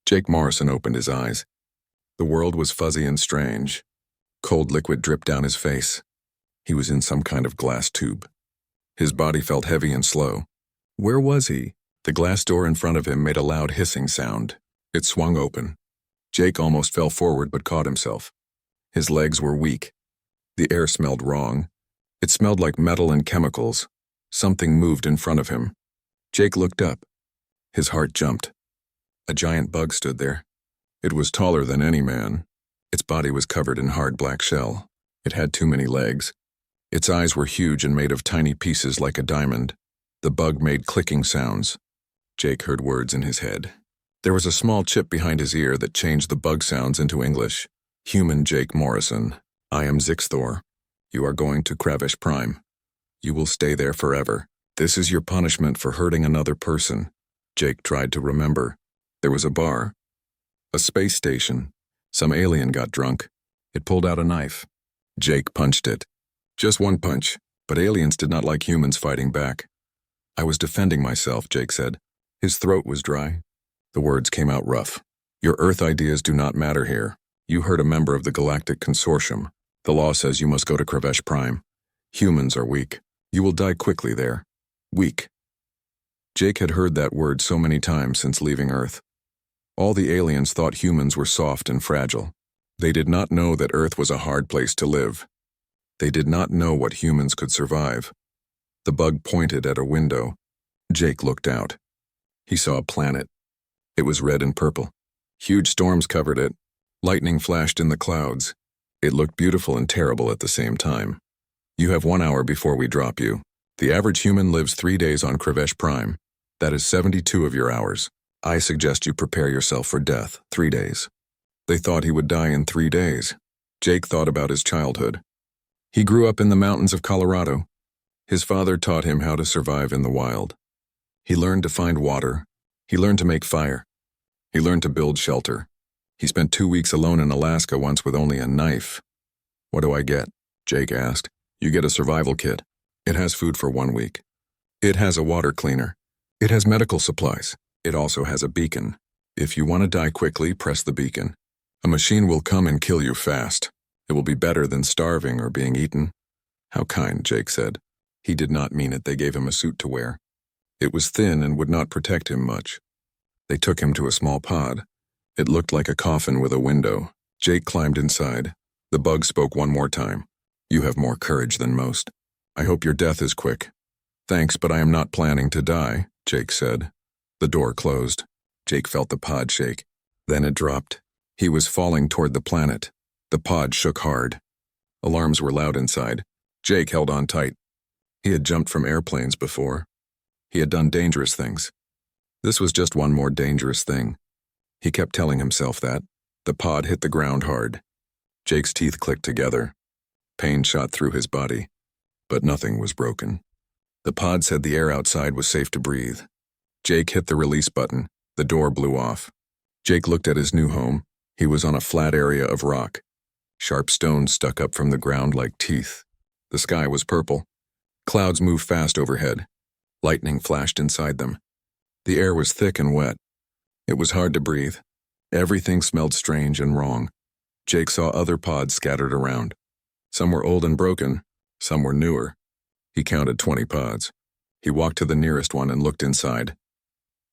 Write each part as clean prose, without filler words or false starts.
Jake Morrison opened his eyes. The world was fuzzy and strange. Cold liquid dripped down his face. He was in some kind of glass tube. His body felt heavy and slow. Where was he? The glass door in front of him made a loud hissing sound. It swung open. Jake almost fell forward but caught himself. His legs were weak. The air smelled wrong. It smelled like metal and chemicals. Something moved in front of him. Jake looked up. His heart jumped. A giant bug stood there. It was taller than any man. Its body was covered in hard black shell. It had too many legs. Its eyes were huge and made of tiny pieces like a diamond. The bug made clicking sounds. Jake heard words in his head. There was a small chip behind his ear that changed the bug sounds into English. Human Jake Morrison. I am Zixthor. You are going to Kravish Prime. You will stay there forever. This is your punishment for hurting another person. Jake tried to remember. There was a bar. A space station. Some alien got drunk. It pulled out a knife. Jake punched it. Just one punch, but aliens did not like humans fighting back. I was defending myself, Jake said. His throat was dry. The words came out rough. Your Earth ideas do not matter here. You hurt a member of the Galactic Consortium. The law says you must go to Kravish Prime. Humans are weak. You will die quickly there. Weak. Jake had heard that word so many times since leaving Earth. All the aliens thought humans were soft and fragile. They did not know that Earth was a hard place to live. They did not know what humans could survive. The bug pointed at a window. Jake looked out. He saw a planet. It was red and purple. Huge storms covered it. Lightning flashed in the clouds. It looked beautiful and terrible at the same time. You have 1 hour before we drop you. The average human lives 3 days on Kravish Prime. That is 72 of your hours. I suggest you prepare yourself for death, 3 days. They thought he would die in 3 days. Jake thought about his childhood. He grew up in the mountains of Colorado. His father taught him how to survive in the wild. He learned to find water. He learned to make fire. He learned to build shelter. He spent 2 weeks alone in Alaska once with only a knife. What do I get? Jake asked. You get a survival kit. It has food for 1 week. It has a water cleaner. It has medical supplies. It also has a beacon. If you want to die quickly, press the beacon. A machine will come and kill you fast. It will be better than starving or being eaten. How kind, Jake said. He did not mean it. They gave him a suit to wear. It was thin and would not protect him much. They took him to a small pod. It looked like a coffin with a window. Jake climbed inside. The bug spoke one more time. You have more courage than most. I hope your death is quick. Thanks, but I am not planning to die, Jake said. The door closed. Jake felt the pod shake. Then it dropped. He was falling toward the planet. The pod shook hard. Alarms were loud inside. Jake held on tight. He had jumped from airplanes before. He had done dangerous things. This was just one more dangerous thing. He kept telling himself that. The pod hit the ground hard. Jake's teeth clicked together. Pain shot through his body, but nothing was broken. The pod said the air outside was safe to breathe. Jake hit the release button. The door blew off. Jake looked at his new home. He was on a flat area of rock. Sharp stones stuck up from the ground like teeth. The sky was purple. Clouds moved fast overhead. Lightning flashed inside them. The air was thick and wet. It was hard to breathe. Everything smelled strange and wrong. Jake saw other pods scattered around. Some were old and broken. Some were newer. He counted 20 pods. He walked to the nearest one and looked inside.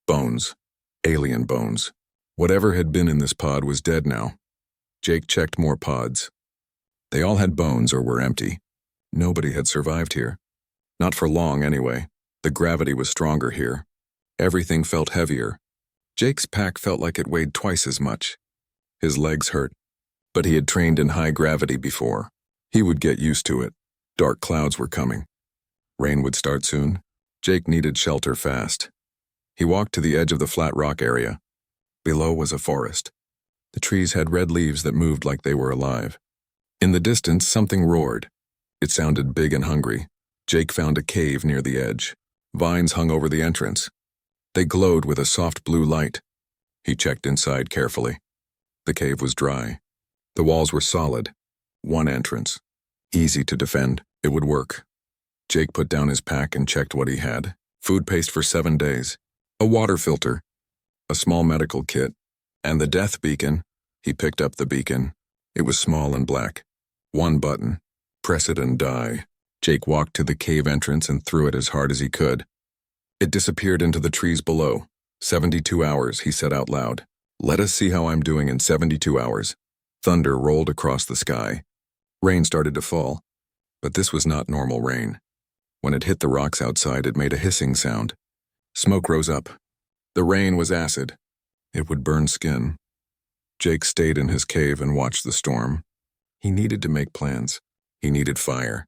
Bones. Alien bones. Whatever had been in this pod was dead now. Jake checked more pods. They all had bones or were empty. Nobody had survived here. Not for long, anyway. The gravity was stronger here. Everything felt heavier. Jake's pack felt like it weighed twice as much. His legs hurt, but he had trained in high gravity before. He would get used to it. Dark clouds were coming. Rain would start soon. Jake needed shelter fast. He walked to the edge of the flat rock area. Below was a forest. The trees had red leaves that moved like they were alive. In the distance, something roared. It sounded big and hungry. Jake found a cave near the edge. Vines hung over the entrance. They glowed with a soft blue light. He checked inside carefully. The cave was dry. The walls were solid. One entrance. Easy to defend. It would work. Jake put down his pack and checked what he had. Food paste for 7 days. A water filter. A small medical kit. And the death beacon? He picked up the beacon. It was small and black. One button. Press it and die. Jake walked to the cave entrance and threw it as hard as he could. It disappeared into the trees below. 72 hours, he said out loud. Let us see how I'm doing in 72 hours. Thunder rolled across the sky. Rain started to fall. But this was not normal rain. When it hit the rocks outside, it made a hissing sound. Smoke rose up. The rain was acid. It would burn skin. Jake stayed in his cave and watched the storm. He needed to make plans. He needed fire.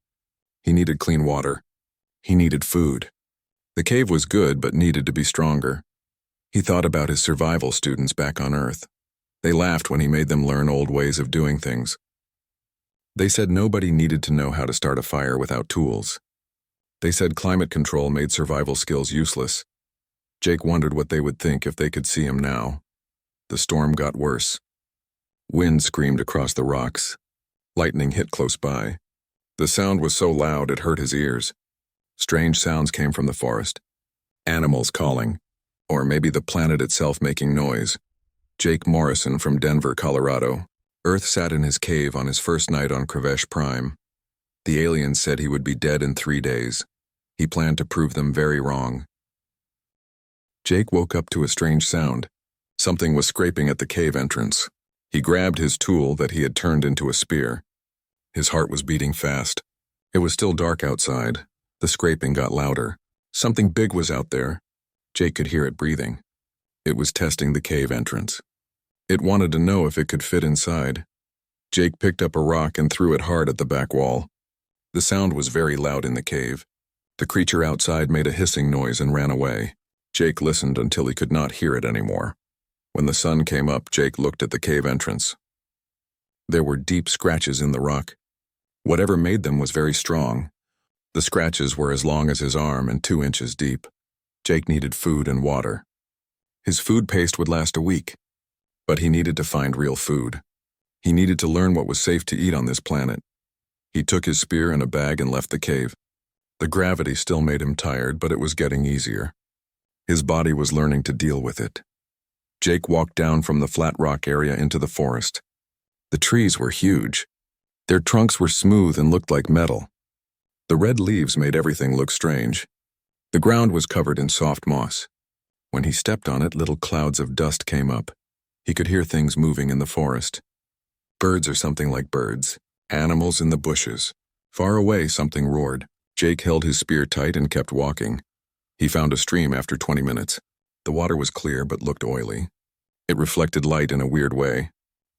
He needed clean water. He needed food. The cave was good, but needed to be stronger. He thought about his survival students back on Earth. They laughed when he made them learn old ways of doing things. They said nobody needed to know how to start a fire without tools. They said climate control made survival skills useless. Jake wondered what they would think if they could see him now. The storm got worse. Wind screamed across the rocks. Lightning hit close by. The sound was so loud it hurt his ears. Strange sounds came from the forest. Animals calling. Or maybe the planet itself making noise. Jake Morrison from Denver, Colorado. Earth sat in his cave on his first night on Krevesh Prime. The aliens said he would be dead in 3 days. He planned to prove them very wrong. Jake woke up to a strange sound. Something was scraping at the cave entrance. He grabbed his tool that he had turned into a spear. His heart was beating fast. It was still dark outside. The scraping got louder. Something big was out there. Jake could hear it breathing. It was testing the cave entrance. It wanted to know if it could fit inside. Jake picked up a rock and threw it hard at the back wall. The sound was very loud in the cave. The creature outside made a hissing noise and ran away. Jake listened until he could not hear it anymore. When the sun came up, Jake looked at the cave entrance. There were deep scratches in the rock. Whatever made them was very strong. The scratches were as long as his arm and 2 inches deep. Jake needed food and water. His food paste would last a week. But he needed to find real food. He needed to learn what was safe to eat on this planet. He took his spear and a bag and left the cave. The gravity still made him tired, but it was getting easier. His body was learning to deal with it. Jake walked down from the flat rock area into the forest. The trees were huge. Their trunks were smooth and looked like metal. The red leaves made everything look strange. The ground was covered in soft moss. When he stepped on it, little clouds of dust came up. He could hear things moving in the forest. Birds or something like birds. Animals in the bushes. Far away, something roared. Jake held his spear tight and kept walking. He found a stream after 20 minutes. The water was clear but looked oily. It reflected light in a weird way.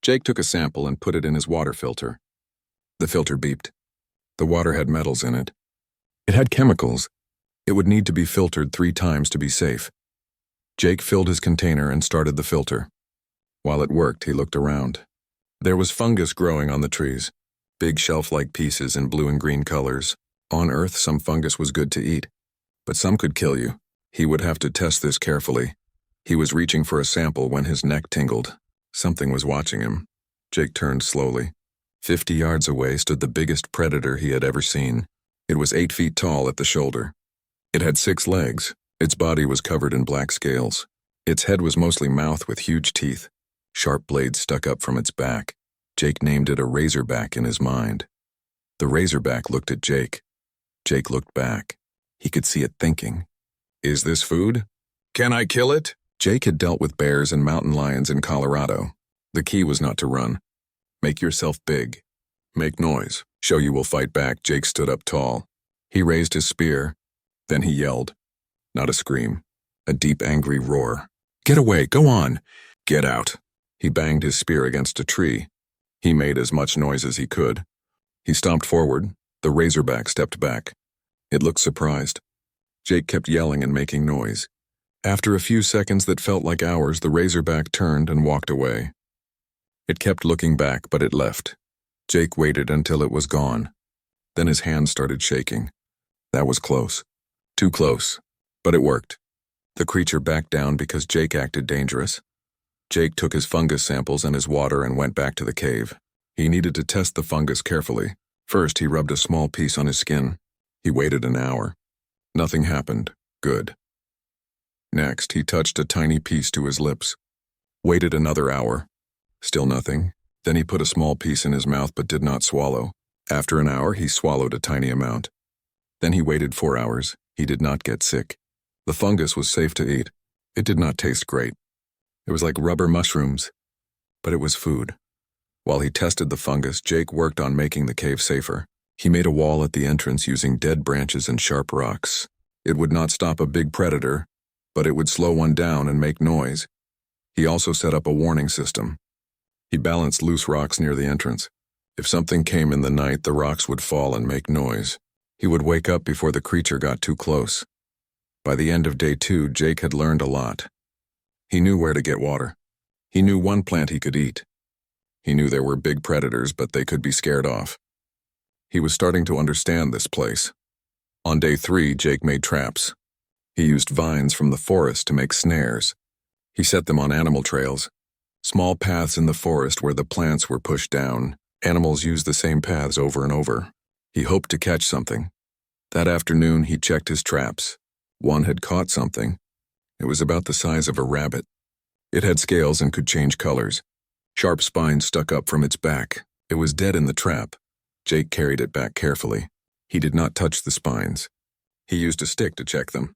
Jake took a sample and put it in his water filter. The filter beeped. The water had metals in it. It had chemicals. It would need to be filtered 3 times to be safe. Jake filled his container and started the filter. While it worked, he looked around. There was fungus growing on the trees. Big shelf-like pieces in blue and green colors. On Earth, some fungus was good to eat. But some could kill you. He would have to test this carefully. He was reaching for a sample when his neck tingled. Something was watching him. Jake turned slowly. 50 yards away stood the biggest predator he had ever seen. It was 8 feet tall at the shoulder. It had 6 legs. Its body was covered in black scales. Its head was mostly mouth with huge teeth. Sharp blades stuck up from its back. Jake named it a razorback in his mind. The razorback looked at Jake. Jake looked back. He could see it thinking. Is this food? Can I kill it? Jake had dealt with bears and mountain lions in Colorado. The key was not to run. Make yourself big. Make noise. Show you will fight back. Jake stood up tall. He raised his spear. Then he yelled. Not a scream. A deep, angry roar. Get away. Go on. Get out. He banged his spear against a tree. He made as much noise as he could. He stomped forward. The razorback stepped back. It looked surprised. Jake kept yelling and making noise. After a few seconds that felt like hours, the razorback turned and walked away. It kept looking back, but it left. Jake waited until it was gone. Then his hand started shaking. That was close. Too close. But it worked. The creature backed down because Jake acted dangerous. Jake took his fungus samples and his water and went back to the cave. He needed to test the fungus carefully. First, he rubbed a small piece on his skin. He waited an hour. Nothing happened. Good. Next, he touched a tiny piece to his lips. Waited another hour. Still nothing. Then he put a small piece in his mouth but did not swallow. After an hour, he swallowed a tiny amount. Then he waited 4 hours. He did not get sick. The fungus was safe to eat. It did not taste great. It was like rubber mushrooms, but it was food. While he tested the fungus, Jake worked on making the cave safer. He made a wall at the entrance using dead branches and sharp rocks. It would not stop a big predator, but it would slow one down and make noise. He also set up a warning system. He balanced loose rocks near the entrance. If something came in the night, the rocks would fall and make noise. He would wake up before the creature got too close. By the end of day 2, Jake had learned a lot. He knew where to get water. He knew one plant he could eat. He knew there were big predators, but they could be scared off. He was starting to understand this place. On day 3, Jake made traps. He used vines from the forest to make snares. He set them on animal trails, small paths in the forest where the plants were pushed down. Animals used the same paths over and over. He hoped to catch something. That afternoon, he checked his traps. One had caught something. It was about the size of a rabbit. It had scales and could change colors. Sharp spines stuck up from its back. It was dead in the trap. Jake carried it back carefully. He did not touch the spines. He used a stick to check them.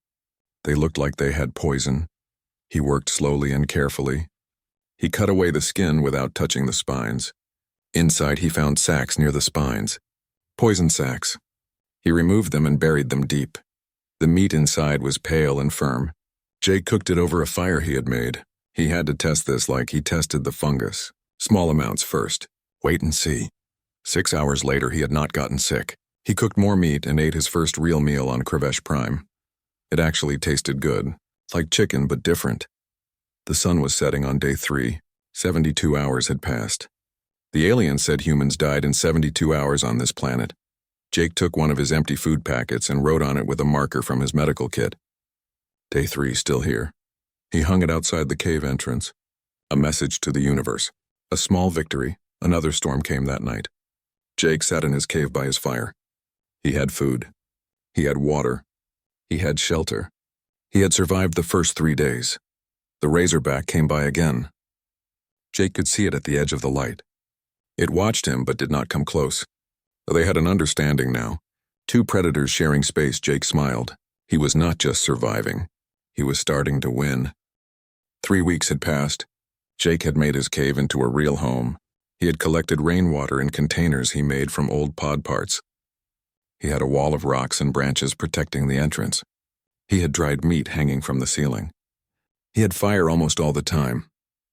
They looked like they had poison. He worked slowly and carefully. He cut away the skin without touching the spines. Inside, he found sacs near the spines. Poison sacs. He removed them and buried them deep. The meat inside was pale and firm. Jake cooked it over a fire he had made. He had to test this like he tested the fungus. Small amounts first. Wait and see. 6 hours later, he had not gotten sick. He cooked more meat and ate his first real meal on Krevesh Prime. It actually tasted good, like chicken but different. The sun was setting on day 3. 72 hours had passed. The aliens said humans died in 72 hours on this planet. Jake took one of his empty food packets and wrote on it with a marker from his medical kit. Day 3 still here. He hung it outside the cave entrance. A message to the universe. A small victory. Another storm came that night. Jake sat in his cave by his fire. He had food. He had water. He had shelter. He had survived the first 3 days. The razorback came by again. Jake could see it at the edge of the light. It watched him but did not come close. They had an understanding now. 2 predators sharing space. Jake smiled. He was not just surviving. He was starting to win. 3 weeks had passed. Jake had made his cave into a real home. He had collected rainwater in containers he made from old pod parts. He had a wall of rocks and branches protecting the entrance. He had dried meat hanging from the ceiling. He had fire almost all the time.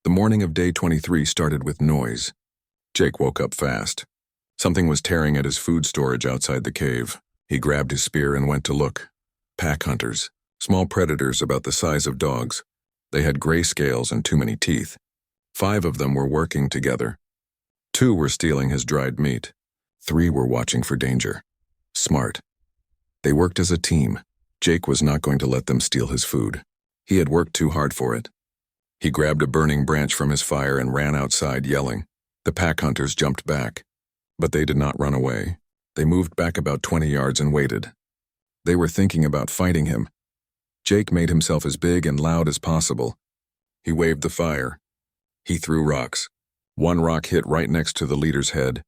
The morning of day 23 started with noise. Jake woke up fast. Something was tearing at his food storage outside the cave. He grabbed his spear and went to look. Pack hunters, small predators about the size of dogs. They had gray scales and too many teeth. 5 of them were working together. 2 were stealing his dried meat. 3 were watching for danger. Smart. They worked as a team. Jake was not going to let them steal his food. He had worked too hard for it. He grabbed a burning branch from his fire and ran outside yelling. The pack hunters jumped back. But they did not run away. They moved back about 20 yards and waited. They were thinking about fighting him. Jake made himself as big and loud as possible. He waved the fire. He threw rocks. 1 rock hit right next to the leader's head.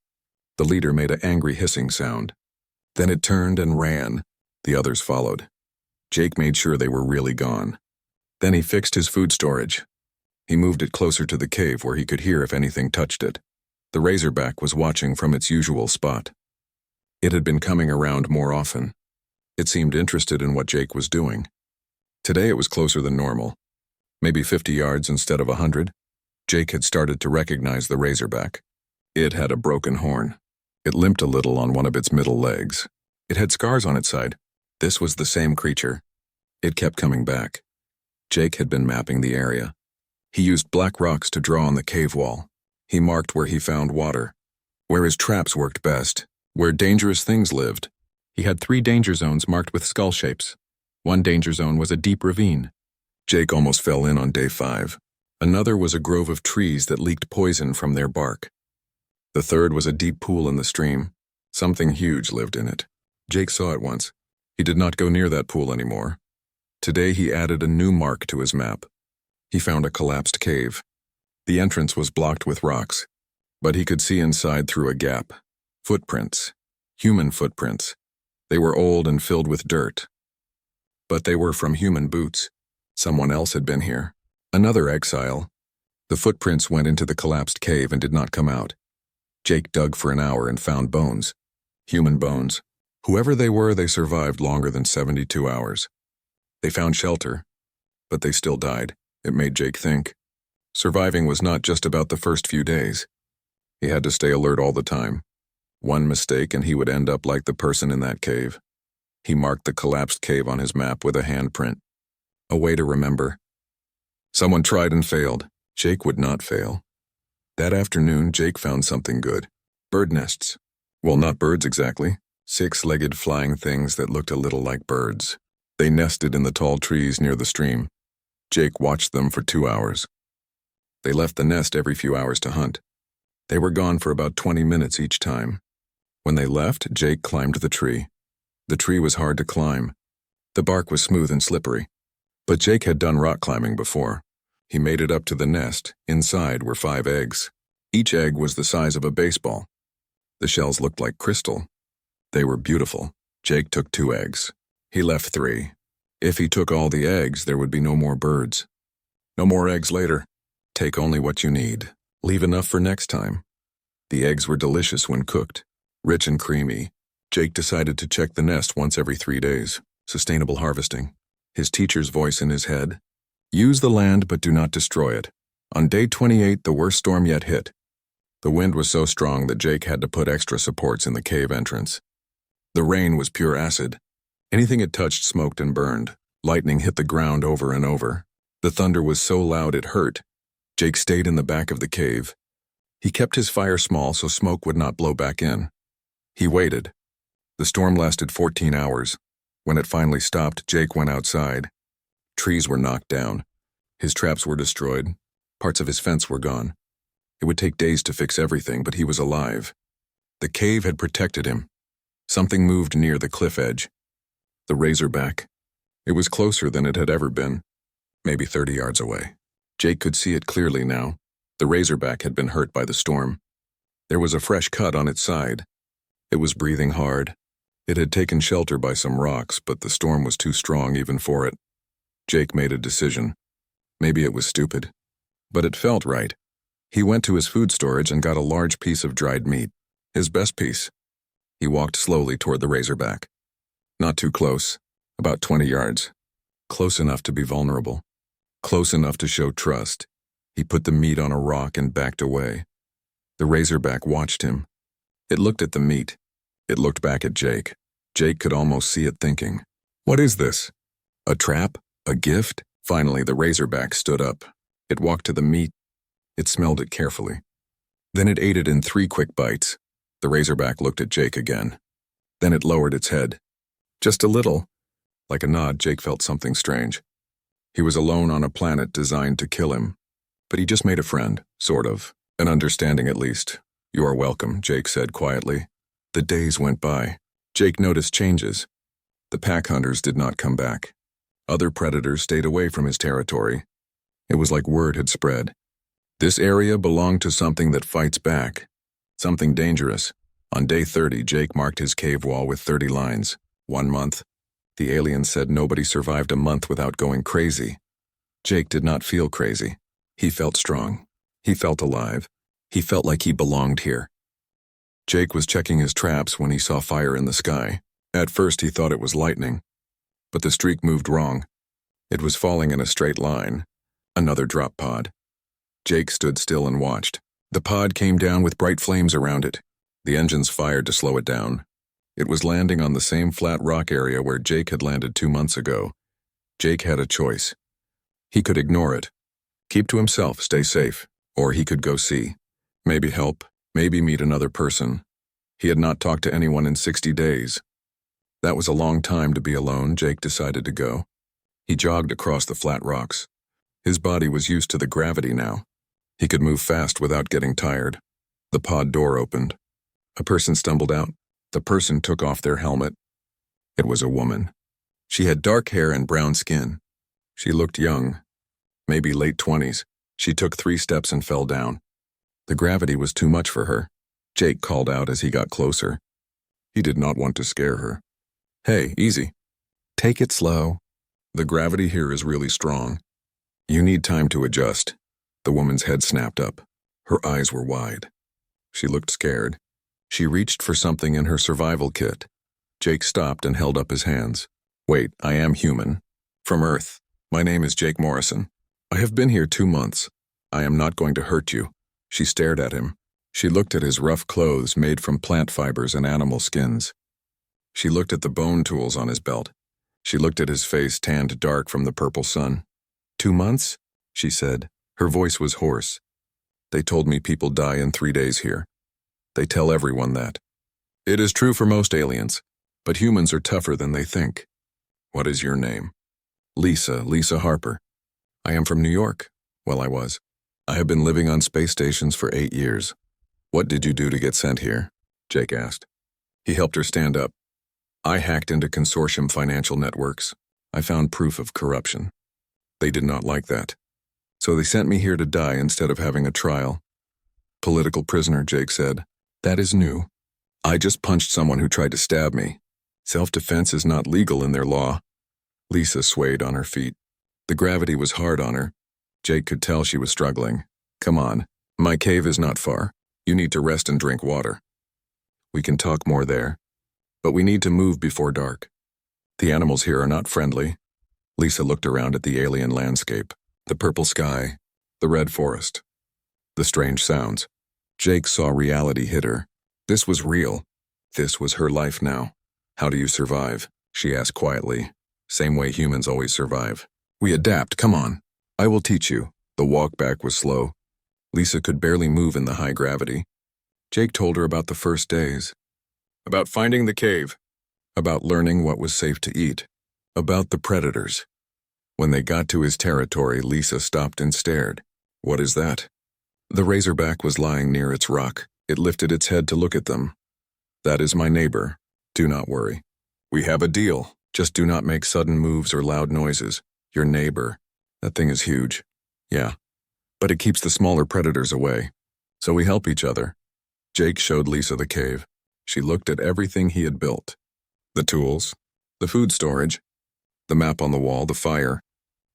The leader made an angry hissing sound. Then it turned and ran. The others followed. Jake made sure they were really gone. Then he fixed his food storage. He moved it closer to the cave where he could hear if anything touched it. The razorback was watching from its usual spot. It had been coming around more often. It seemed interested in what Jake was doing. Today it was closer than normal. Maybe 50 yards instead of 100. Jake had started to recognize the razorback. It had a broken horn. It limped a little on one of its middle legs. It had scars on its side. This was the same creature. It kept coming back. Jake had been mapping the area. He used black rocks to draw on the cave wall. He marked where he found water, where his traps worked best, where dangerous things lived. He had 3 danger zones marked with skull shapes. 1 danger zone was a deep ravine. Jake almost fell in on day 5. Another was a grove of trees that leaked poison from their bark. The third was a deep pool in the stream. Something huge lived in it. Jake saw it once. He did not go near that pool anymore. Today he added a new mark to his map. He found a collapsed cave. The entrance was blocked with rocks, but he could see inside through a gap. Footprints. Human footprints. They were old and filled with dirt. But they were from human boots. Someone else had been here. Another exile. The footprints went into the collapsed cave and did not come out. Jake dug for an hour and found bones. Human bones. Whoever they were, they survived longer than 72 hours. They found shelter, but they still died. It made Jake think. Surviving was not just about the first few days. He had to stay alert all the time. One mistake and he would end up like the person in that cave. He marked the collapsed cave on his map with a handprint. A way to remember. Someone tried and failed. Jake would not fail. That afternoon, Jake found something good. Bird nests. Well, not birds exactly. Six-legged flying things that looked a little like birds. They nested in the tall trees near the stream. Jake watched them for 2 hours. They left the nest every few hours to hunt. They were gone for about 20 minutes each time. When they left, Jake climbed the tree. The tree was hard to climb. The bark was smooth and slippery. But Jake had done rock climbing before. He made it up to the nest. Inside were 5 eggs. Each egg was the size of a baseball. The shells looked like crystal. They were beautiful. Jake took 2 eggs. He left 3. If he took all the eggs, there would be no more birds. No more eggs later. Take only what you need. Leave enough for next time. The eggs were delicious when cooked, rich and creamy. Jake decided to check the nest once every 3 days. Sustainable harvesting. His teacher's voice in his head. Use the land, but do not destroy it. On day 28, the worst storm yet hit. The wind was so strong that Jake had to put extra supports in the cave entrance. The rain was pure acid. Anything it touched smoked and burned. Lightning hit the ground over and over. The thunder was so loud it hurt. Jake stayed in the back of the cave. He kept his fire small so smoke would not blow back in. He waited. The storm lasted 14 hours. When it finally stopped, Jake went outside. Trees were knocked down. His traps were destroyed. Parts of his fence were gone. It would take days to fix everything, but he was alive. The cave had protected him. Something moved near the cliff edge. The razorback. It was closer than it had ever been. Maybe 30 yards away. Jake could see it clearly now. The razorback had been hurt by the storm. There was a fresh cut on its side. It was breathing hard. It had taken shelter by some rocks, but the storm was too strong even for it. Jake made a decision. Maybe it was stupid, but it felt right. He went to his food storage and got a large piece of dried meat, his best piece. He walked slowly toward the razorback. Not too close, about 20 yards. Close enough to be vulnerable. Close enough to show trust. He put the meat on a rock and backed away. The razorback watched him. It looked at the meat. It looked back at Jake. Jake could almost see it thinking, "What is this? A trap? A gift?" Finally, the razorback stood up. It walked to the meat. It smelled it carefully. Then it ate it in 3 quick bites. The razorback looked at Jake again. Then it lowered its head. Just a little. Like a nod, Jake felt something strange. He was alone on a planet designed to kill him. But he just made a friend, sort of. An understanding at least. "You are welcome," Jake said quietly. The days went by. Jake noticed changes. The pack hunters did not come back. Other predators stayed away from his territory. It was like word had spread. This area belonged to something that fights back. Something dangerous. On day 30, Jake marked his cave wall with 30 lines. 1 month. The aliens said nobody survived a month without going crazy. Jake did not feel crazy. He felt strong. He felt alive. He felt like he belonged here. Jake was checking his traps when he saw fire in the sky. At first he thought it was lightning. But the streak moved wrong. It was falling in a straight line. Another drop pod. Jake stood still and watched. The pod came down with bright flames around it. The engines fired to slow it down. It was landing on the same flat rock area where Jake had landed 2 months ago. Jake had a choice. He could ignore it. Keep to himself, stay safe. Or he could go see. Maybe help. Maybe meet another person. He had not talked to anyone in 60 days. That was a long time to be alone. Jake decided to go. He jogged across the flat rocks. His body was used to the gravity now. He could move fast without getting tired. The pod door opened. A person stumbled out. The person took off their helmet. It was a woman. She had dark hair and brown skin. She looked young, maybe late 20s. She took 3 steps and fell down. The gravity was too much for her. Jake called out as he got closer. He did not want to scare her. Hey, easy. Take it slow. The gravity here is really strong. You need time to adjust. The woman's head snapped up. Her eyes were wide. She looked scared. She reached for something in her survival kit. Jake stopped and held up his hands. Wait, I am human. From Earth. My name is Jake Morrison. I have been here 2 months. I am not going to hurt you. She stared at him. She looked at his rough clothes made from plant fibers and animal skins. She looked at the bone tools on his belt. She looked at his face tanned dark from the purple sun. 2 months? She said. Her voice was hoarse. They told me people die in 3 days here. They tell everyone that. It is true for most aliens, but humans are tougher than they think. What is your name? Lisa Harper. I am from New York. Well, I was. I have been living on space stations for 8 years. What did you do to get sent here? Jake asked. He helped her stand up. I hacked into consortium financial networks. I found proof of corruption. They did not like that. So they sent me here to die instead of having a trial. Political prisoner, Jake said. That is new. I just punched someone who tried to stab me. Self-defense is not legal in their law. Lisa swayed on her feet. The gravity was hard on her. Jake could tell she was struggling. Come on, my cave is not far. You need to rest and drink water. We can talk more there. But we need to move before dark. The animals here are not friendly. Lisa looked around at the alien landscape, the purple sky, the red forest, the strange sounds. Jake saw reality hit her. This was real. This was her life now. How do you survive? She asked quietly. Same way humans always survive. We adapt, come on. I will teach you. The walk back was slow. Lisa could barely move in the high gravity. Jake told her about the first days. About finding the cave. About learning what was safe to eat. About the predators. When they got to his territory, Lisa stopped and stared. What is that? The razorback was lying near its rock. It lifted its head to look at them. That is my neighbor. Do not worry. We have a deal. Just do not make sudden moves or loud noises. Your neighbor. That thing is huge. Yeah. But it keeps the smaller predators away. So we help each other. Jake showed Lisa the cave. She looked at everything he had built. The tools, the food storage, the map on the wall, the fire,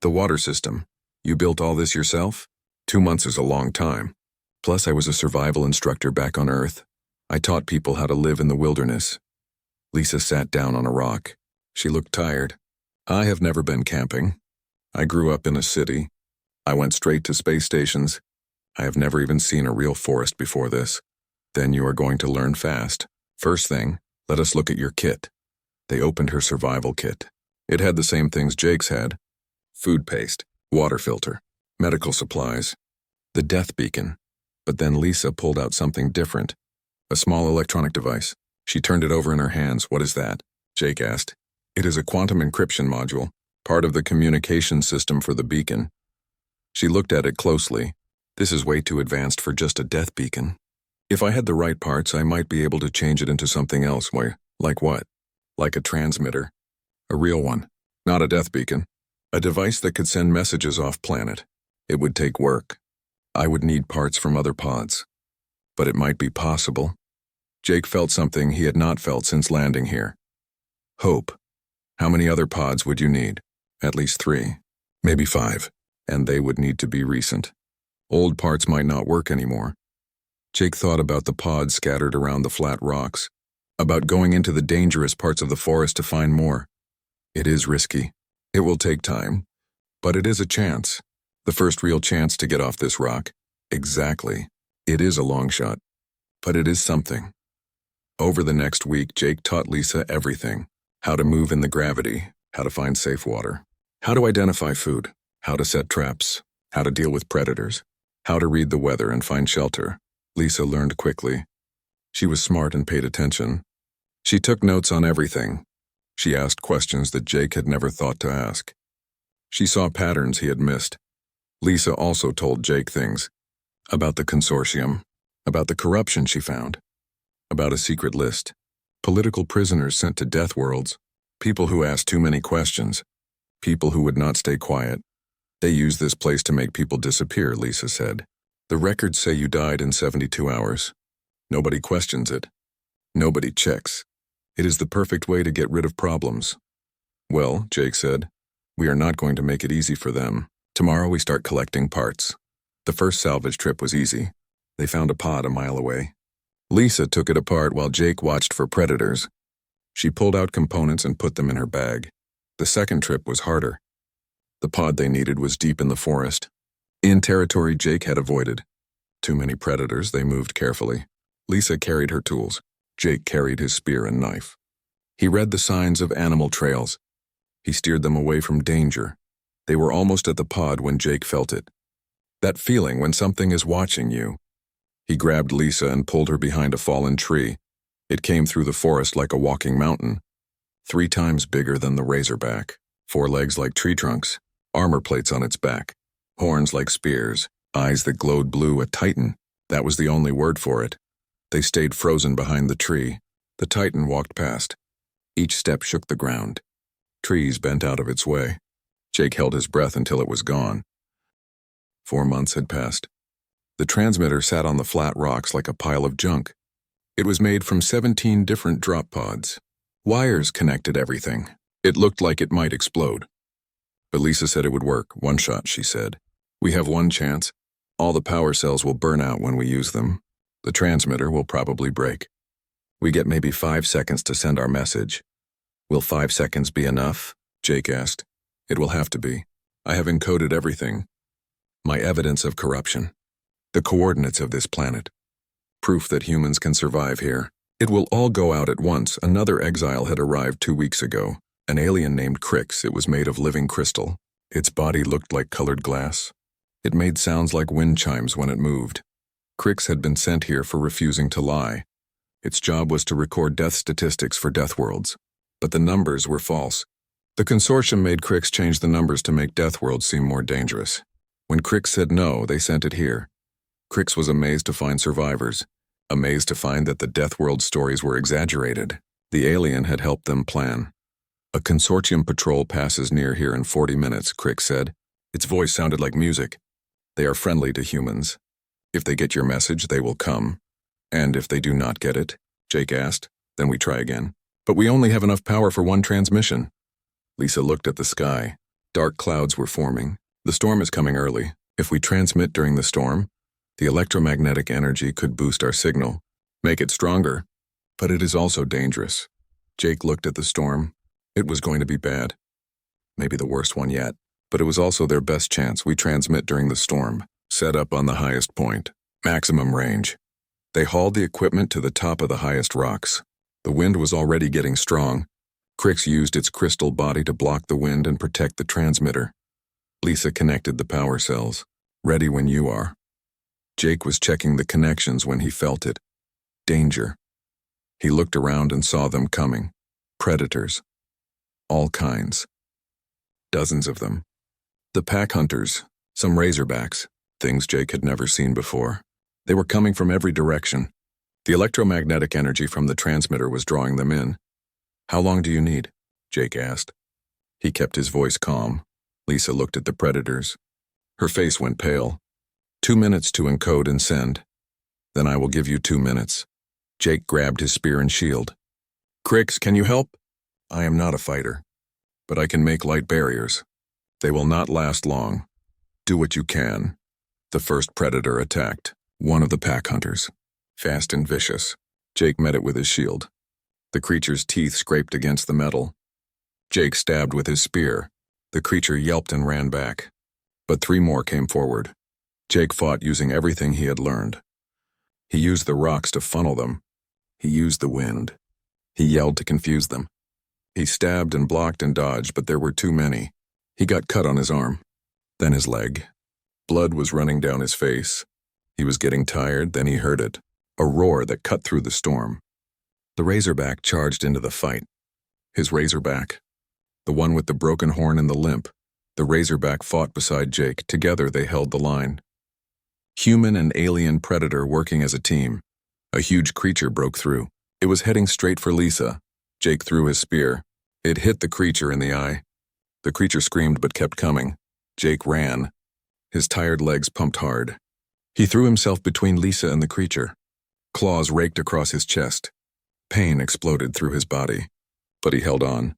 the water system. You built all this yourself? 2 months is a long time. Plus, I was a survival instructor back on Earth. I taught people how to live in the wilderness. Lisa sat down on a rock. She looked tired. I have never been camping. I grew up in a city. I went straight to space stations. I have never even seen a real forest before this. Then you are going to learn fast. First thing, let us look at your kit. They opened her survival kit. It had the same things Jake's had. Food paste, water filter, medical supplies, the death beacon. But then Lisa pulled out something different. A small electronic device. She turned it over in her hands. What is that? Jake asked. It is a quantum encryption module, part of the communication system for the beacon. She looked at it closely. This is way too advanced for just a death beacon. If I had the right parts, I might be able to change it into something else. Like what? Like a transmitter. A real one. Not a death beacon. A device that could send messages off planet. It would take work. I would need parts from other pods. But it might be possible. Jake felt something he had not felt since landing here. Hope. How many other pods would you need? At least 3. Maybe 5. And they would need to be recent. Old parts might not work anymore. Jake thought about the pods scattered around the flat rocks, about going into the dangerous parts of the forest to find more. It is risky. It will take time. But it is a chance. The first real chance to get off this rock. Exactly. It is a long shot. But it is something. Over the next week, Jake taught Lisa everything. How to move in the gravity, how to find safe water, how to identify food, how to set traps, how to deal with predators, how to read the weather and find shelter. Lisa learned quickly. She was smart and paid attention. She took notes on everything. She asked questions that Jake had never thought to ask. She saw patterns he had missed. Lisa also told Jake things about the consortium, about the corruption she found, about a secret list, political prisoners sent to Deathworlds, people who asked too many questions, people who would not stay quiet. They use this place to make people disappear, Lisa said. The records say you died in 72 hours. Nobody questions it. Nobody checks. It is the perfect way to get rid of problems. Well, Jake said, we are not going to make it easy for them. Tomorrow we start collecting parts. The first salvage trip was easy. They found a pod a mile away. Lisa took it apart while Jake watched for predators. She pulled out components and put them in her bag. The second trip was harder. The pod they needed was deep in the forest, in territory Jake had avoided. Too many predators, they moved carefully. Lisa carried her tools. Jake carried his spear and knife. He read the signs of animal trails. He steered them away from danger. They were almost at the pod when Jake felt it. That feeling when something is watching you. He grabbed Lisa and pulled her behind a fallen tree. It came through the forest like a walking mountain, 3 times bigger than the razorback, 4 legs like tree trunks, armor plates on its back, horns like spears, eyes that glowed blue, a titan. That was the only word for it. They stayed frozen behind the tree. The titan walked past. Each step shook the ground. Trees bent out of its way. Jake held his breath until it was gone. 4 months had passed. The transmitter sat on the flat rocks like a pile of junk. It was made from 17 different drop pods. Wires connected everything. It looked like it might explode. But Lisa said it would work. 1 shot, she said. We have 1 chance. All the power cells will burn out when we use them. The transmitter will probably break. We get maybe 5 seconds to send our message. Will 5 seconds be enough? Jake asked. It will have to be. I have encoded everything. My evidence of corruption. The coordinates of this planet. Proof that humans can survive here. It will all go out at once. Another exile had arrived 2 weeks ago. An alien named Crix. It was made of living crystal. Its body looked like colored glass. It made sounds like wind chimes when it moved. Crix had been sent here for refusing to lie. Its job was to record death statistics for Deathworlds. But the numbers were false. The consortium made Crix change the numbers to make Deathworld seem more dangerous. When Crix said no, they sent it here. Crix was amazed to find survivors. Amazed to find that the Deathworld stories were exaggerated. The alien had helped them plan. A consortium patrol passes near here in 40 minutes, Crix said. Its voice sounded like music. They are friendly to humans. If they get your message, they will come. And if they do not get it, Jake asked, then we try again. But we only have enough power for 1 transmission. Lisa looked at the sky. Dark clouds were forming. The storm is coming early. If we transmit during the storm, the electromagnetic energy could boost our signal, make it stronger. But it is also dangerous. Jake looked at the storm. It was going to be bad. Maybe the worst one yet. But it was also their best chance. We transmit during the storm. Set up on the highest point. Maximum range. They hauled the equipment to the top of the highest rocks. The wind was already getting strong. Crix used its crystal body to block the wind and protect the transmitter. Lisa connected the power cells. Ready when you are. Jake was checking the connections when he felt it. Danger. He looked around and saw them coming. Predators. All kinds. Dozens of them. The pack hunters, some razorbacks, things Jake had never seen before. They were coming from every direction. The electromagnetic energy from the transmitter was drawing them in. How long do you need? Jake asked. He kept his voice calm. Lisa looked at the predators. Her face went pale. 2 minutes to encode and send. Then I will give you 2 minutes. Jake grabbed his spear and shield. Crix, can you help? I am not a fighter, but I can make light barriers. They will not last long. Do what you can. The first predator attacked, one of the pack hunters. Fast and vicious. Jake met it with his shield. The creature's teeth scraped against the metal. Jake stabbed with his spear. The creature yelped and ran back. But 3 more came forward. Jake fought using everything he had learned. He used the rocks to funnel them. He used the wind. He yelled to confuse them. He stabbed and blocked and dodged, but there were too many. He got cut on his arm, then his leg. Blood was running down his face. He was getting tired, then he heard it, a roar that cut through the storm. The razorback charged into the fight. His razorback, the one with the broken horn and the limp. The razorback fought beside Jake. Together they held the line. Human and alien predator working as a team. A huge creature broke through. It was heading straight for Lisa. Jake threw his spear. It hit the creature in the eye. The creature screamed but kept coming. Jake ran. His tired legs pumped hard. He threw himself between Lisa and the creature. Claws raked across his chest. Pain exploded through his body. But he held on.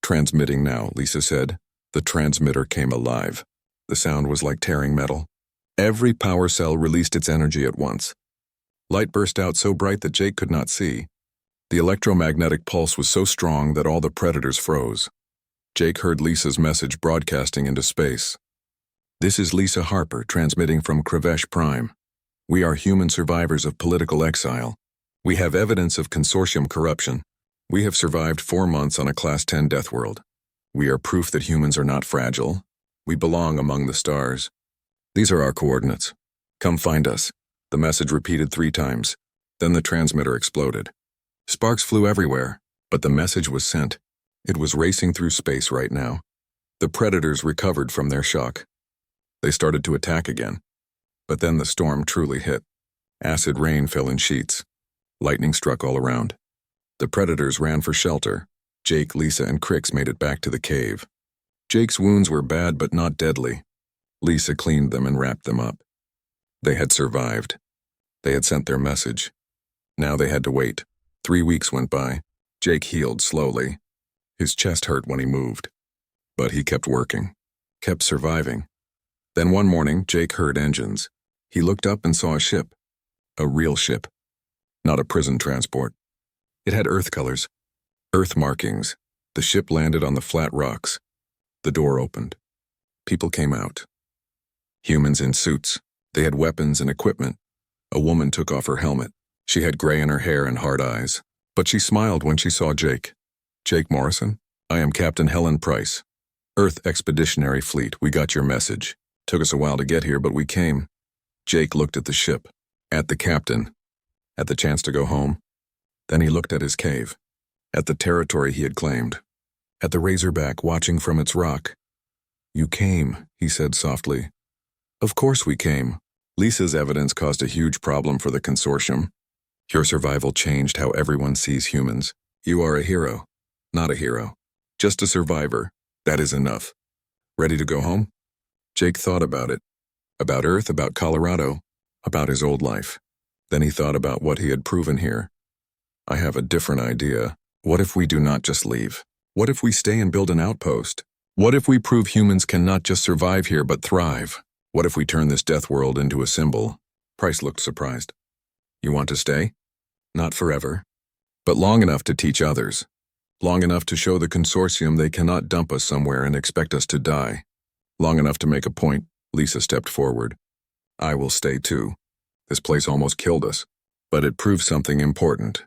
Transmitting now, Lisa said. The transmitter came alive. The sound was like tearing metal. Every power cell released its energy at once. Light burst out so bright that Jake could not see. The electromagnetic pulse was so strong that all the predators froze. Jake heard Lisa's message broadcasting into space. This is Lisa Harper transmitting from Krevesh Prime. We are human survivors of political exile. We have evidence of consortium corruption. We have survived 4 months on a Class 10 Deathworld. We are proof that humans are not fragile. We belong among the stars. These are our coordinates. Come find us. The message repeated 3 times. Then the transmitter exploded. Sparks flew everywhere, but the message was sent. It was racing through space right now. The predators recovered from their shock. They started to attack again. But then the storm truly hit. Acid rain fell in sheets. Lightning struck all around. The predators ran for shelter. Jake, Lisa, and Crix made it back to the cave. Jake's wounds were bad but not deadly. Lisa cleaned them and wrapped them up. They had survived. They had sent their message. Now they had to wait. 3 weeks went by. Jake healed slowly. His chest hurt when he moved. But he kept working. Kept surviving. Then one morning, Jake heard engines. He looked up and saw a ship. A real ship. Not a prison transport. It had Earth colors. Earth markings. The ship landed on the flat rocks. The door opened. People came out. Humans in suits. They had weapons and equipment. A woman took off her helmet. She had gray in her hair and hard eyes. But she smiled when she saw Jake. Jake Morrison? I am Captain Helen Price. Earth Expeditionary Fleet, we got your message. Took us a while to get here, but we came. Jake looked at the ship. At the captain. At the chance to go home. Then he looked at his cave. At the territory he had claimed. At the Razorback watching from its rock. You came, he said softly. Of course we came. Lisa's evidence caused a huge problem for the consortium. Your survival changed how everyone sees humans. You are a hero. Not a hero. Just a survivor. That is enough. Ready to go home? Jake thought about it. About Earth, about Colorado, about his old life. Then he thought about what he had proven here. I have a different idea. What if we do not just leave? What if we stay and build an outpost? What if we prove humans can not just survive here but thrive? What if we turn this death world into a symbol? Price looked surprised. You want to stay? Not forever. But long enough to teach others. Long enough to show the consortium they cannot dump us somewhere and expect us to die. Long enough to make a point. Lisa stepped forward. I will stay too. This place almost killed us. But it proves something important.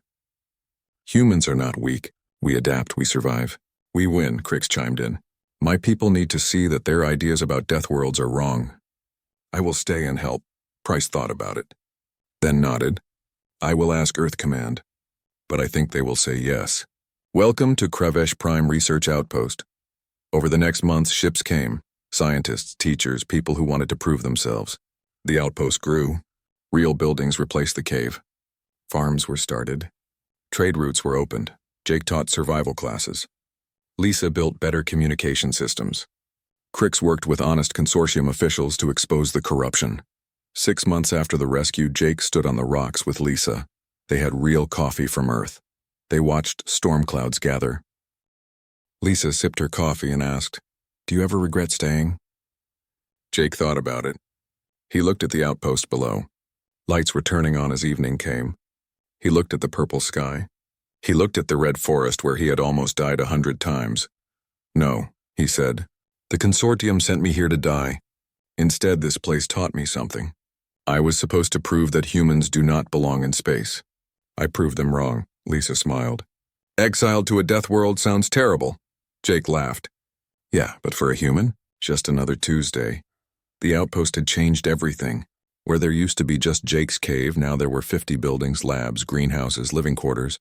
Humans are not weak. We adapt, we survive. We win, Crix chimed in. My people need to see that their ideas about death worlds are wrong. I will stay and help. Price thought about it. Then nodded. I will ask Earth Command. But I think they will say yes. Welcome to Krevesh Prime Research Outpost. Over the next months, ships came. Scientists, teachers, people who wanted to prove themselves. The outpost grew. Real buildings replaced the cave. Farms were started. Trade routes were opened. Jake taught survival classes. Lisa built better communication systems. Crix worked with honest consortium officials to expose the corruption. 6 months after the rescue, Jake stood on the rocks with Lisa. They had real coffee from Earth. They watched storm clouds gather. Lisa sipped her coffee and asked, Do you ever regret staying? Jake thought about it. He looked at the outpost below. Lights were turning on as evening came. He looked at the purple sky. He looked at the red forest where he had almost died 100 times. No, he said. The consortium sent me here to die. Instead, this place taught me something. I was supposed to prove that humans do not belong in space. I proved them wrong, Lisa smiled. Exiled to a death world sounds terrible. Jake laughed. Yeah, but for a human, just another Tuesday. The outpost had changed everything. Where there used to be just Jake's cave, now there were 50 buildings, labs, greenhouses, living quarters.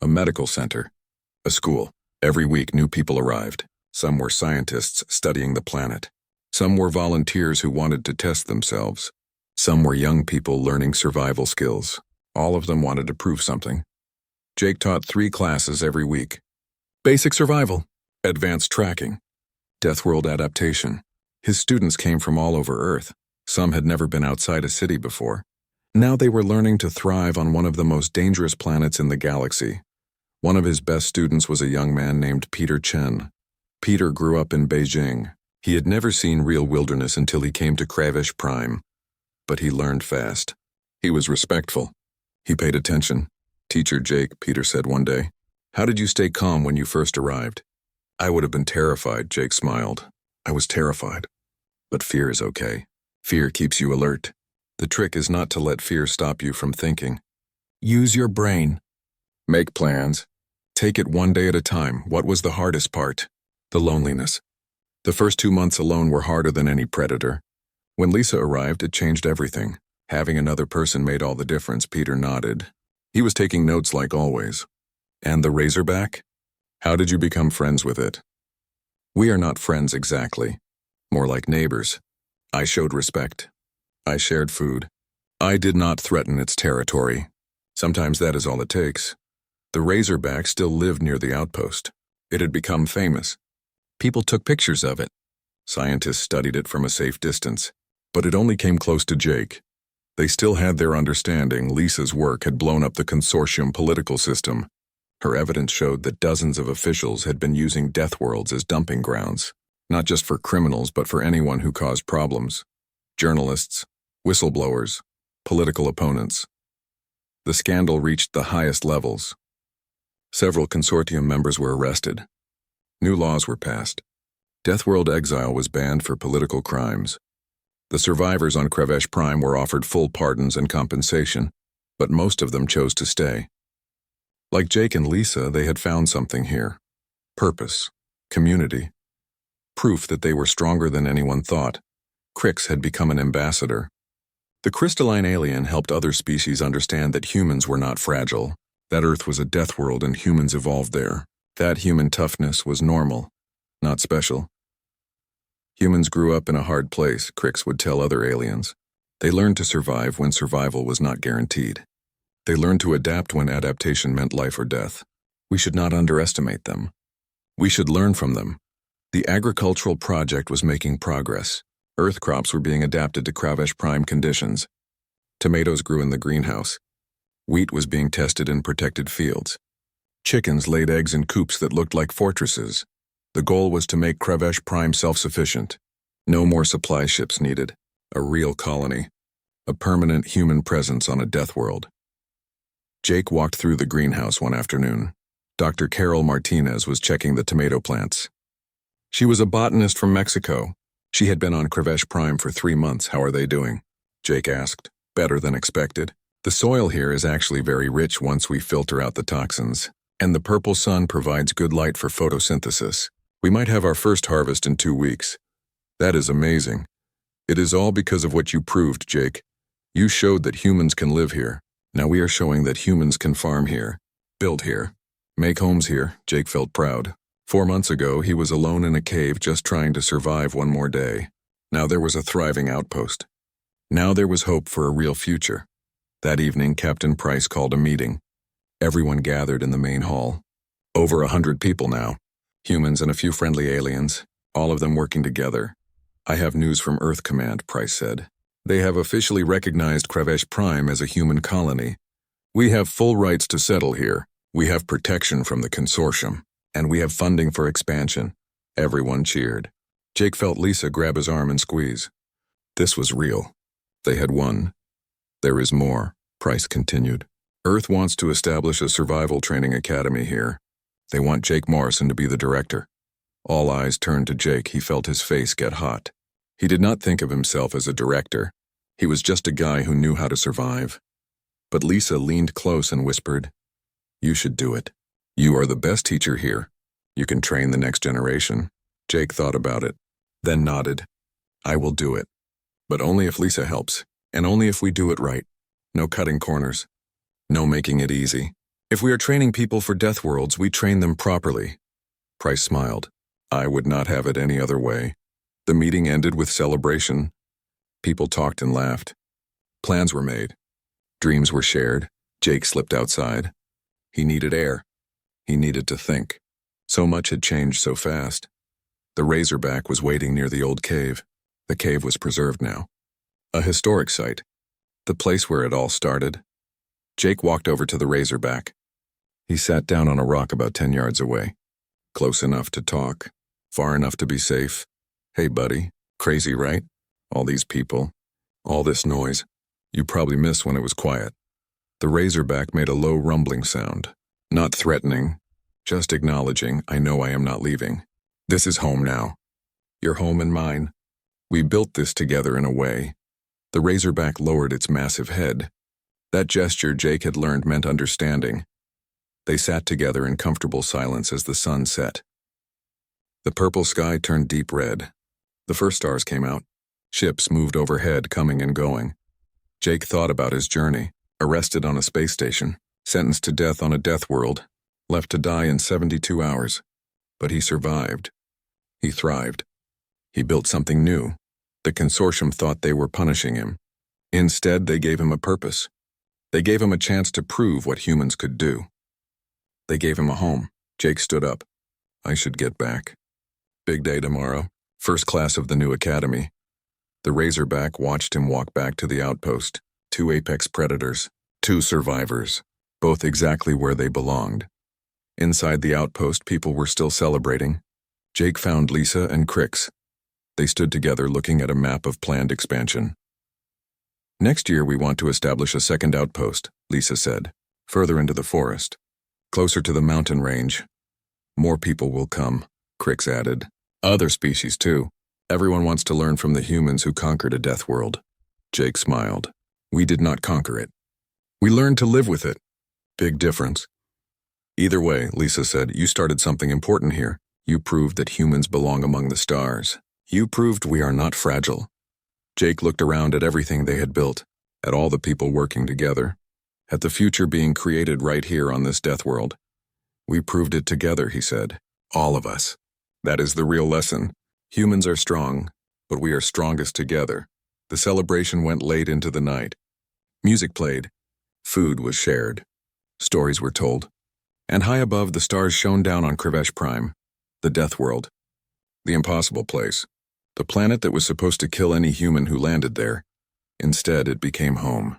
A medical center. A school. Every week new people arrived. Some were scientists studying the planet. Some were volunteers who wanted to test themselves. Some were young people learning survival skills. All of them wanted to prove something. Jake taught 3 classes every week. Basic survival. Advanced tracking. Deathworld adaptation. His students came from all over Earth. Some had never been outside a city before. Now they were learning to thrive on one of the most dangerous planets in the galaxy. One of his best students was a young man named Peter Chen. Peter grew up in Beijing. He had never seen real wilderness until he came to Kravesh Prime. But he learned fast. He was respectful. He paid attention. "Teacher Jake," Peter said one day, "how did you stay calm when you first arrived?" "I would have been terrified," Jake smiled. "I was terrified. But fear is okay. Fear keeps you alert. The trick is not to let fear stop you from thinking. Use your brain. Make plans. Take it one day at a time." What was the hardest part? The loneliness. The first 2 months alone were harder than any predator. When Lisa arrived, it changed everything. Having another person made all the difference. Peter nodded. He was taking notes like always. "And the Razorback? How did you become friends with it?" "We are not friends exactly. More like neighbors. I showed respect. I shared food. I did not threaten its territory. Sometimes that is all it takes." The Razorback still lived near the outpost. It had become famous. People took pictures of it. Scientists studied it from a safe distance. But it only came close to Jake. They still had their understanding. Lisa's work had blown up the consortium political system. Her evidence showed that dozens of officials had been using Deathworlds as dumping grounds, not just for criminals but for anyone who caused problems. Journalists, whistleblowers, political opponents. The scandal reached the highest levels. Several consortium members were arrested. New laws were passed. Deathworld Exile was banned for political crimes. The survivors on Kravesh Prime were offered full pardons and compensation, but most of them chose to stay. Like Jake and Lisa, they had found something here. Purpose. Community. Proof that they were stronger than anyone thought. Crix had become an ambassador. The crystalline alien helped other species understand that humans were not fragile, that Earth was a death world and humans evolved there. That human toughness was normal, not special. Humans grew up in a hard place, Crix would tell other aliens. They learned to survive when survival was not guaranteed. They learned to adapt when adaptation meant life or death. We should not underestimate them. We should learn from them. The agricultural project was making progress. Earth crops were being adapted to Kravesh Prime conditions. Tomatoes grew in the greenhouse. Wheat was being tested in protected fields. Chickens laid eggs in coops that looked like fortresses. The goal was to make Kravesh Prime self-sufficient. No more supply ships needed. A real colony. A permanent human presence on a death world. Jake walked through the greenhouse one afternoon. Dr. Carol Martinez was checking the tomato plants. She was a botanist from Mexico. She had been on Kravesh Prime for 3 months. "How are they doing?" Jake asked. "Better than expected. The soil here is actually very rich once we filter out the toxins, and the purple sun provides good light for photosynthesis. We might have our first harvest in 2 weeks. That is amazing. It is all because of what you proved, Jake. You showed that humans can live here. Now we are showing that humans can farm here, build here, make homes here." Jake felt proud. 4 months ago, he was alone in a cave just trying to survive one more day. Now there was a thriving outpost. Now there was hope for a real future. That evening, Captain Price called a meeting. Everyone gathered in the main hall. Over 100 people now. Humans and a few friendly aliens, all of them working together. "I have news from Earth Command," Price said. "They have officially recognized Kravesh Prime as a human colony. We have full rights to settle here. We have protection from the consortium. And we have funding for expansion." Everyone cheered. Jake felt Lisa grab his arm and squeeze. This was real. They had won. "There is more," Price continued. "Earth wants to establish a survival training academy here. They want Jake Morrison to be the director." All eyes turned to Jake. He felt his face get hot. He did not think of himself as a director. He was just a guy who knew how to survive. But Lisa leaned close and whispered, "You should do it. You are the best teacher here. You can train the next generation." Jake thought about it, then nodded. "I will do it. But only if Lisa helps, and only if we do it right. No cutting corners. No making it easy. If we are training people for death worlds, we train them properly." Price smiled. "I would not have it any other way." The meeting ended with celebration. People talked and laughed. Plans were made. Dreams were shared. Jake slipped outside. He needed air. He needed to think. So much had changed so fast. The Razorback was waiting near the old cave. The cave was preserved now. A historic site. The place where it all started. Jake walked over to the Razorback. He sat down on a rock about 10 yards away. Close enough to talk, far enough to be safe. Hey, buddy. Crazy, right? All these people. All this noise. You probably missed when it was quiet. The Razorback made a low rumbling sound. Not threatening, just acknowledging, I know I am not leaving. This is home now. Your home and mine. We built this together in a way. The Razorback lowered its massive head. That gesture Jake had learned meant understanding. They sat together in comfortable silence as the sun set. The purple sky turned deep red. The first stars came out. Ships moved overhead, coming and going. Jake thought about his journey. Arrested on a space station, sentenced to death on a Deathworld, left to die in 72 hours. But he survived. He thrived. He built something new. The consortium thought they were punishing him. Instead, they gave him a purpose. They gave him a chance to prove what humans could do. They gave him a home. Jake stood up. I should get back. Big day tomorrow. First class of the new academy. The Razorback watched him walk back to the outpost. 2 apex predators. 2 survivors. Both exactly where they belonged. Inside the outpost, people were still celebrating. Jake found Lisa and Crix. They stood together looking at a map of planned expansion. Next year we want to establish a second outpost, Lisa said, further into the forest. Closer to the mountain range. More people will come, Crix added. Other species too. Everyone wants to learn from the humans who conquered a Deathworld. Jake smiled. We did not conquer it. We learned to live with it. Big difference. Either way, Lisa said, you started something important here. You proved that humans belong among the stars. You proved we are not fragile. Jake looked around at everything they had built, at all the people working together, at the future being created right here on this Deathworld. We proved it together, he said. All of us. That is the real lesson. Humans are strong, but we are strongest together. The celebration went late into the night. Music played. Food was shared. Stories were told. And high above, the stars shone down on Krivesh Prime, the Deathworld, the impossible place, the planet that was supposed to kill any human who landed there. Instead, it became home.